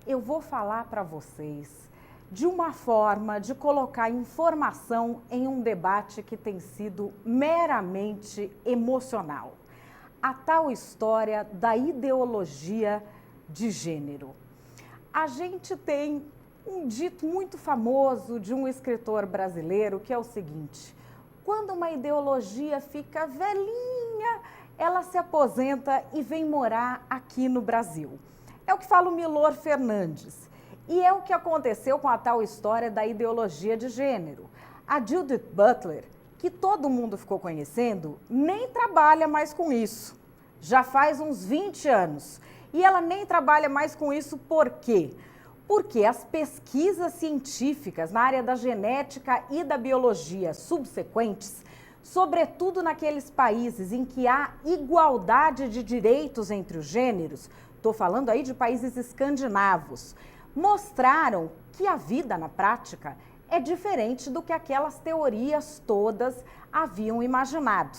eu vou falar para vocês de uma forma de colocar informação em um debate que tem sido meramente emocional. A tal história da ideologia de gênero. A gente tem um dito muito famoso de um escritor brasileiro que é o seguinte: quando uma ideologia fica velhinha, ela se aposenta e vem morar aqui no Brasil. É o que fala o Milor Fernandes. E é o que aconteceu com a tal história da ideologia de gênero. A Judith Butler, que todo mundo ficou conhecendo, nem trabalha mais com isso. Já faz uns 20 anos. E ela nem trabalha mais com isso por quê? Porque as pesquisas científicas na área da genética e da biologia subsequentes, sobretudo naqueles países em que há igualdade de direitos entre os gêneros, estou falando aí de países escandinavos, mostraram que a vida na prática é diferente do que aquelas teorias todas haviam imaginado.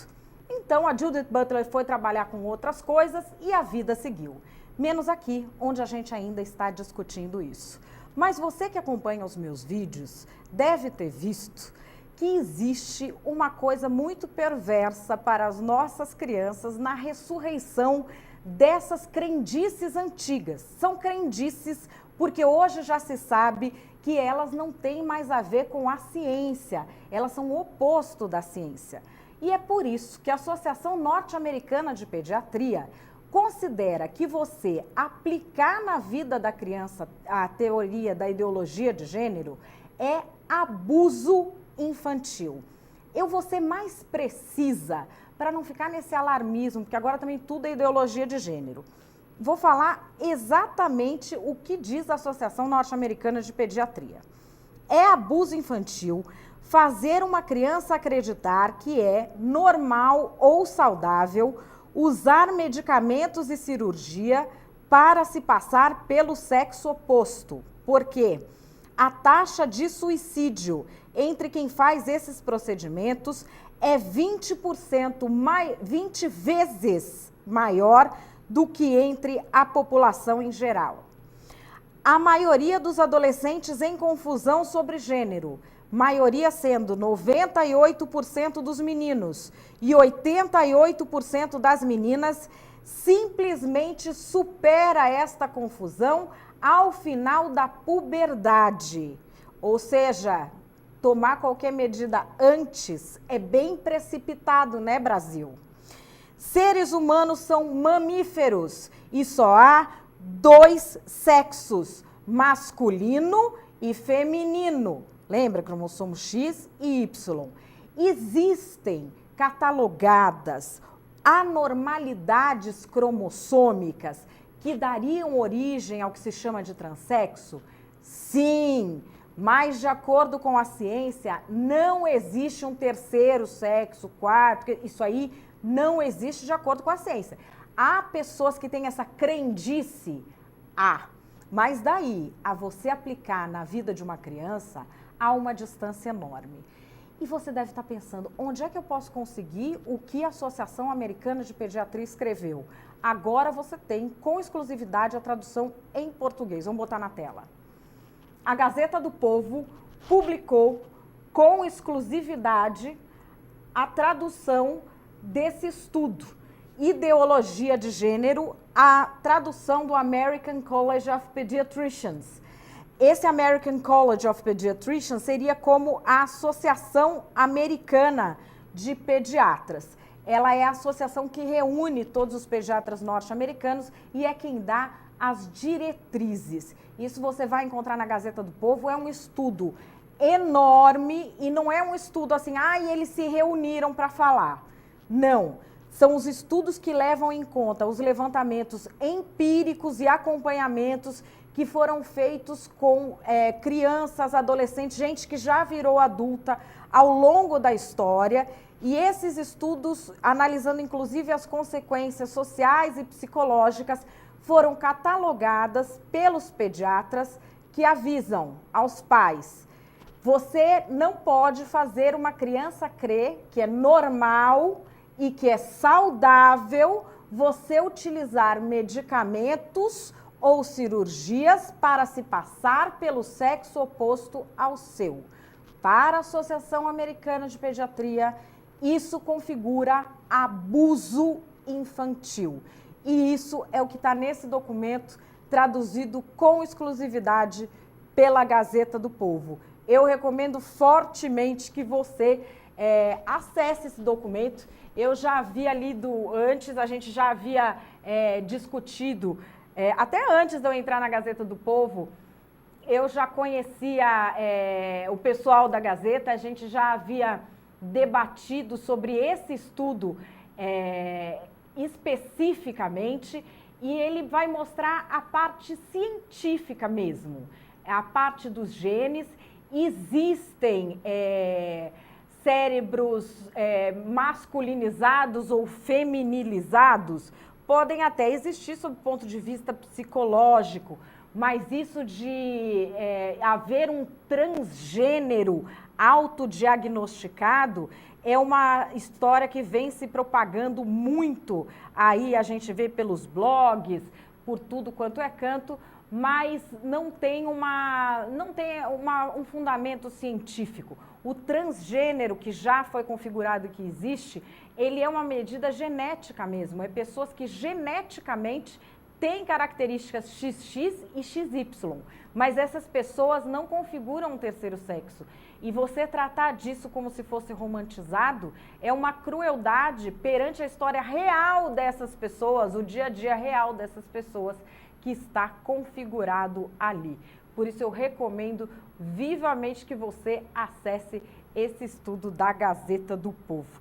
Então a Judith Butler foi trabalhar com outras coisas e a vida seguiu. Menos aqui, onde a gente ainda está discutindo isso. Mas você que acompanha os meus vídeos deve ter visto que existe uma coisa muito perversa para as nossas crianças na ressurreição dessas crendices antigas. São crendices porque hoje já se sabe que elas não têm mais a ver com a ciência, elas são o oposto da ciência. E é por isso que a Associação Norte-Americana de Pediatria considera que você aplicar na vida da criança a teoria da ideologia de gênero é abuso infantil. Eu vou ser mais precisa para não ficar nesse alarmismo, porque agora também tudo é ideologia de gênero. Vou falar exatamente o que diz a Associação Norte-Americana de Pediatria. É abuso infantil fazer uma criança acreditar que é normal ou saudável usar medicamentos e cirurgia para se passar pelo sexo oposto. Porque a taxa de suicídio entre quem faz esses procedimentos é 20 vezes maior do que entre a população em geral. A maioria dos adolescentes em confusão sobre gênero, maioria sendo 98% dos meninos e 88% das meninas, simplesmente supera esta confusão ao final da puberdade. Ou seja, tomar qualquer medida antes é bem precipitado, né, Brasil? Seres humanos são mamíferos e só há 2 sexos, masculino e feminino. Lembra, cromossomo X e Y. Existem catalogadas anormalidades cromossômicas que dariam origem ao que se chama de transexo? Sim, mas de acordo com a ciência, não existe um terceiro sexo, quarto, isso aí não existe de acordo com a ciência. Há pessoas que têm essa crendice, mas daí a você aplicar na vida de uma criança, há uma distância enorme. E você deve estar pensando, onde é que eu posso conseguir o que a Associação Americana de Pediatria escreveu? Agora você tem, com exclusividade, a tradução em português. Vamos botar na tela. A Gazeta do Povo publicou, com exclusividade, a tradução desse estudo, Ideologia de Gênero, a tradução do American College of Pediatricians. Esse American College of Pediatricians seria como a Associação Americana de Pediatras. Ela é a associação que reúne todos os pediatras norte-americanos e é quem dá as diretrizes. Isso você vai encontrar na Gazeta do Povo, é um estudo enorme e não é um estudo assim, e eles se reuniram para falar. Não, são os estudos que levam em conta os levantamentos empíricos e acompanhamentos que foram feitos com crianças, adolescentes, gente que já virou adulta ao longo da história. E esses estudos, analisando inclusive as consequências sociais e psicológicas, foram catalogadas pelos pediatras que avisam aos pais: você não pode fazer uma criança crer que é normal e que é saudável você utilizar medicamentos ou cirurgias para se passar pelo sexo oposto ao seu. Para a Associação Americana de Pediatria, isso configura abuso infantil. E isso é o que está nesse documento, traduzido com exclusividade pela Gazeta do Povo. Eu recomendo fortemente que você acesse esse documento. Eu já havia lido antes, a gente já havia discutido, até antes de eu entrar na Gazeta do Povo, eu já conhecia o pessoal da Gazeta, a gente já havia debatido sobre esse estudo especificamente, e ele vai mostrar a parte científica mesmo, a parte dos genes. Existem cérebros masculinizados ou feminilizados, podem até existir sob o ponto de vista psicológico, mas isso de haver um transgênero autodiagnosticado é uma história que vem se propagando muito. Aí a gente vê pelos blogs, por tudo quanto é canto, mas não tem um fundamento científico. O transgênero que já foi configurado e que existe, ele é uma medida genética mesmo, é pessoas que geneticamente têm características XX e XY, mas essas pessoas não configuram um terceiro sexo. E você tratar disso como se fosse romantizado é uma crueldade perante a história real dessas pessoas, o dia a dia real dessas pessoas que está configurado ali. Por isso eu recomendo vivamente que você acesse esse estudo da Gazeta do Povo.